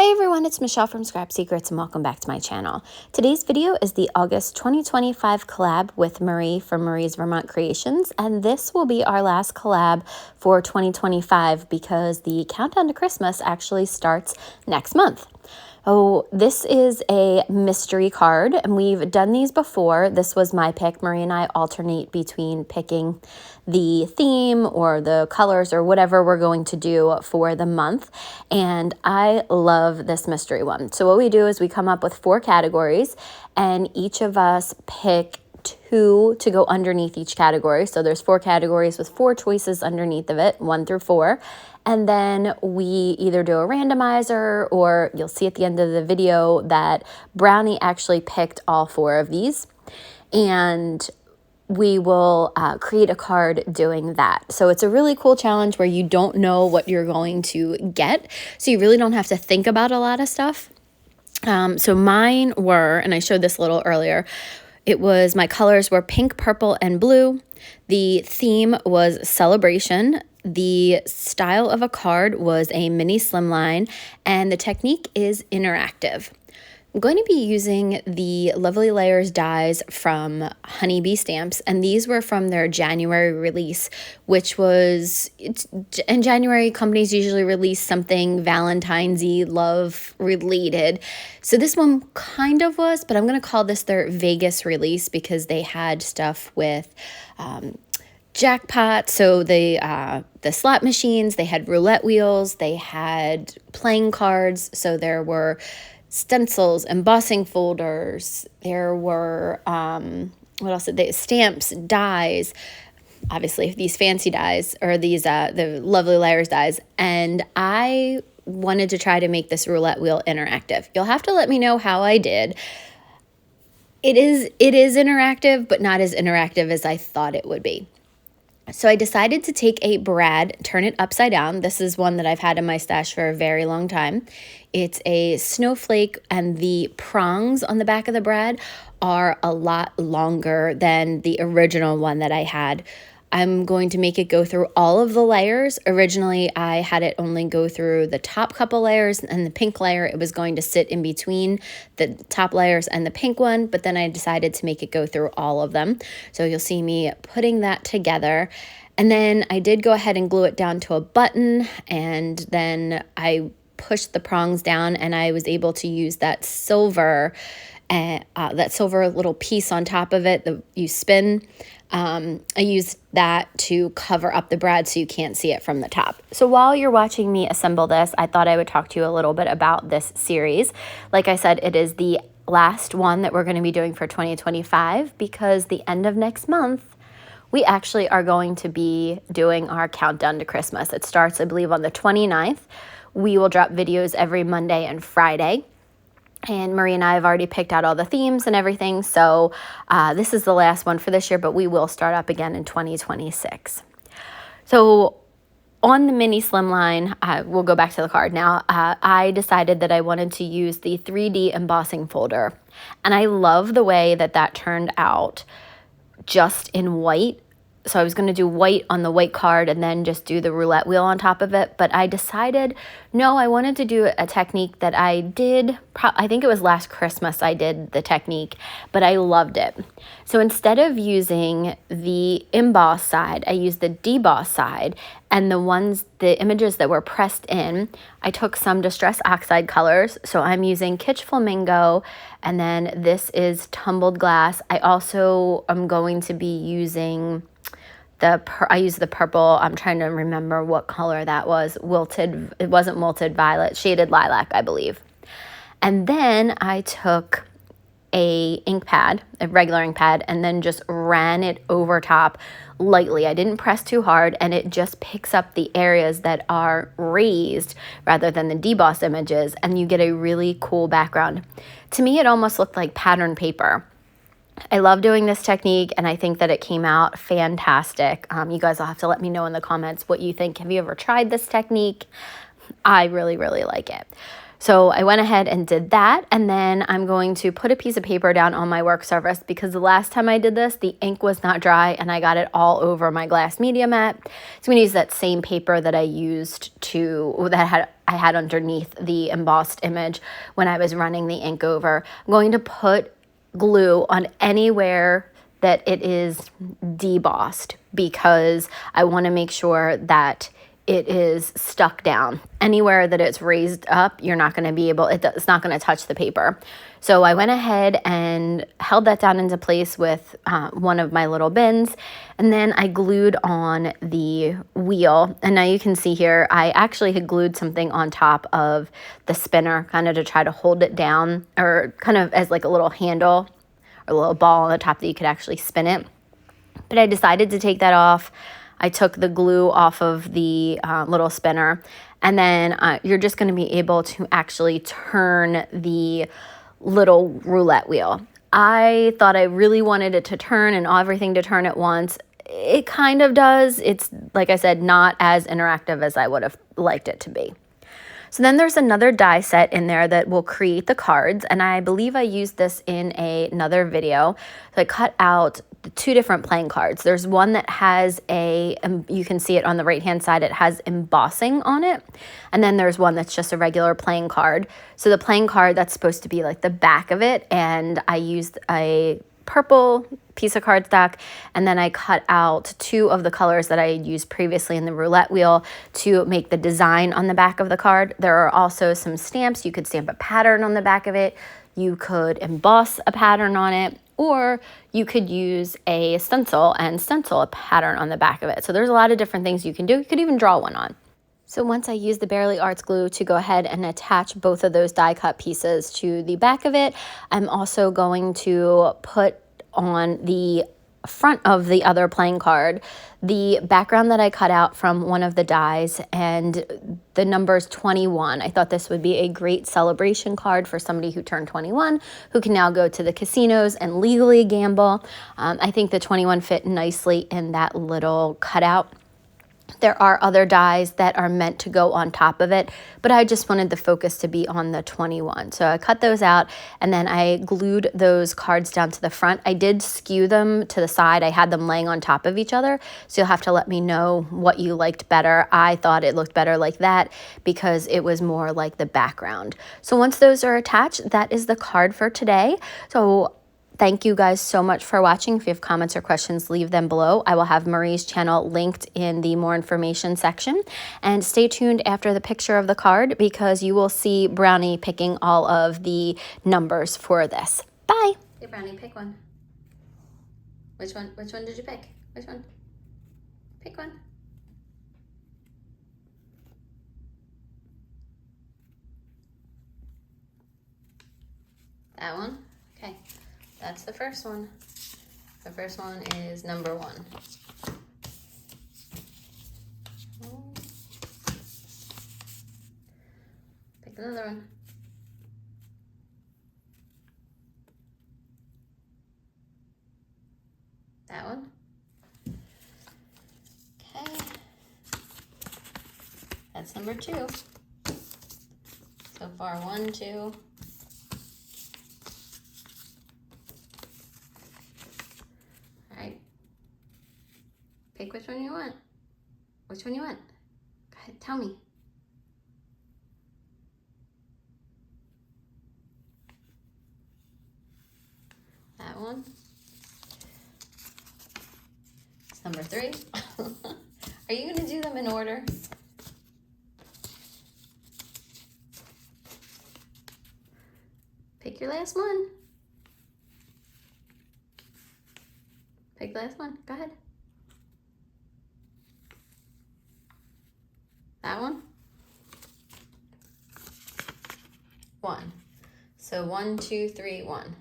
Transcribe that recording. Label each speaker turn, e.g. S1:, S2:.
S1: Hi everyone, it's Michelle from Scrap Secrets and welcome back to my channel. Today's video is the August 2025 collab with Marie from Marie's Vermont Creations, and this will be our last collab for 2025 because the countdown to Christmas actually starts next month. Oh, this is a mystery card, and we've done these before. This was my pick. Marie and I alternate between picking the theme or the colors or whatever we're going to do for the month, and I love this mystery one. So what we do is we come up with 4 categories, and each of us pick 2 to go underneath each category. So there's 4 categories with 4 choices underneath of it, 1 through 4. And then we either do a randomizer, or you'll see at the end of the video that Brownie actually picked all 4 of these. And we will create a card doing that. So it's a really cool challenge where you don't know what you're going to get. So you really don't have to think about a lot of stuff. So mine were, and I showed this a little earlier, my colors were pink, purple, and blue. The theme was celebration. The style of a card was a mini slimline, and the technique is interactive. I'm going to be using the Lovely Layers dies from Honeybee Stamps, and these were from their January release, which was, in January, companies usually release something Valentine's-y, love related. So this one kind of was, but I'm going to call this their Vegas release because they had stuff with jackpot, so the slot machines, they had roulette wheels, they had playing cards, so there were stencils, embossing folders, there were what else did they, stamps, dies, obviously these fancy dies, or these the Lovely Layers dies, and I wanted to try to make this roulette wheel interactive. You'll have to let me know how I did. It is interactive, but not as interactive as I thought it would be. So I decided to take a brad, turn it upside down. This is one that I've had in my stash for a very long time. It's a snowflake, and the prongs on the back of the brad are a lot longer than the original one that I had. I'm going to make it go through all of the layers. Originally, I had it only go through the top couple layers, and the pink layer, it was going to sit in between the top layers and the pink one, but then I decided to make it go through all of them. So you'll see me putting that together. And then I did go ahead and glue it down to a button, and then I pushed the prongs down, and I was able to use that silver little piece on top of it that you spin. I used that to cover up the brad so you can't see it from the top. So while you're watching me assemble this, I thought I would talk to you a little bit about this series. Like I said, it is the last one that we're going to be doing for 2025 because the end of next month, we actually are going to be doing our countdown to Christmas. It starts, I believe, on the 29th. We will drop videos every Monday and Friday. And Marie and I have already picked out all the themes and everything, so this is the last one for this year, but we will start up again in 2026. So on the mini slimline, we'll go back to the card now. I decided that I wanted to use the 3D embossing folder, and I love the way that that turned out just in white. So I was going to do white on the white card and then just do the roulette wheel on top of it. But I decided, no, I wanted to do a technique that I did, I think it was last Christmas I did the technique, but I loved it. So instead of using the emboss side, I used the deboss side, and the images that were pressed in, I took some Distress Oxide colors. So I'm using Kitsch Flamingo, and then this is Tumbled Glass. I also am going to be using I used the purple. I'm trying to remember what color that was. It wasn't Wilted Violet, Shaded Lilac, I believe. And then I took a ink pad, a regular ink pad, and then just ran it over top lightly. I didn't press too hard, and it just picks up the areas that are raised rather than the debossed images, and you get a really cool background. To me, it almost looked like pattern paper. I love doing this technique, and I think that it came out fantastic. You guys will have to let me know in the comments what you think. Have you ever tried this technique? I really, really like it. So I went ahead and did that, and then I'm going to put a piece of paper down on my work surface because the last time I did this, the ink was not dry and I got it all over my glass media mat. So I'm going to use that same paper that I used I had underneath the embossed image when I was running the ink over. I'm going to put glue on anywhere that it is debossed because I want to make sure that it is stuck down. Anywhere that it's raised up, you're not going to be able, it's not going to touch the paper. So I went ahead and held that down into place with one of my little bins, and then I glued on the wheel. And now you can see here, I actually had glued something on top of the spinner kind of to try to hold it down, or kind of as like a little handle or a little ball on the top that you could actually spin it. But I decided to take that off. I took the glue off of the little spinner, and then you're just going to be able to actually turn the little roulette wheel. I thought I really wanted it to turn and everything to turn at once. It kind of does. It's, like I said, not as interactive as I would have liked it to be. So then there's another die set in there that will create the cards, and I believe I used this in another video. So I cut out the two different playing cards. There's one that has you can see it on the right hand side, it has embossing on it, and then there's one that's just a regular playing card. So the playing card, that's supposed to be like the back of it, and I used a purple piece of cardstock, and then I cut out two of the colors that I had used previously in the roulette wheel to make the design on the back of the card. There are also some stamps. You could stamp a pattern on the back of it. You could emboss a pattern on it, or you could use a stencil and stencil a pattern on the back of it. So there's a lot of different things you can do. You could even draw one on. So once I used the Barely Arts glue to go ahead and attach both of those die cut pieces to the back of it, I'm also going to put on the front of the other playing card the background that I cut out from one of the dies and the numbers 21. I thought this would be a great celebration card for somebody who turned 21, who can now go to the casinos and legally gamble. I think the 21 fit nicely in that little cutout. There are other dies that are meant to go on top of it, but I just wanted the focus to be on the 21. So I cut those out, and then I glued those cards down to the front. I did skew them to the side. I had them laying on top of each other, so you'll have to let me know what you liked better. I thought it looked better like that because it was more like the background. So once those are attached, that is the card for today. So thank you guys so much for watching. If you have comments or questions, leave them below. I will have Marie's channel linked in the more information section. And stay tuned after the picture of the card because you will see Brownie picking all of the numbers for this. Bye. Hey, Brownie, pick one. Which one? Which one did you pick? Which one? Pick one. That one? Okay. That's the first one. The first one is number 1. Pick another one. That one. Okay. That's number 2. So far, 1, 2. Pick which one you want. Which one you want? Go ahead, tell me. That one. It's number 3. Are you gonna do them in order? Pick your last one. Pick the last one. Go ahead. That one? 1. So 1, 2, 3, 1.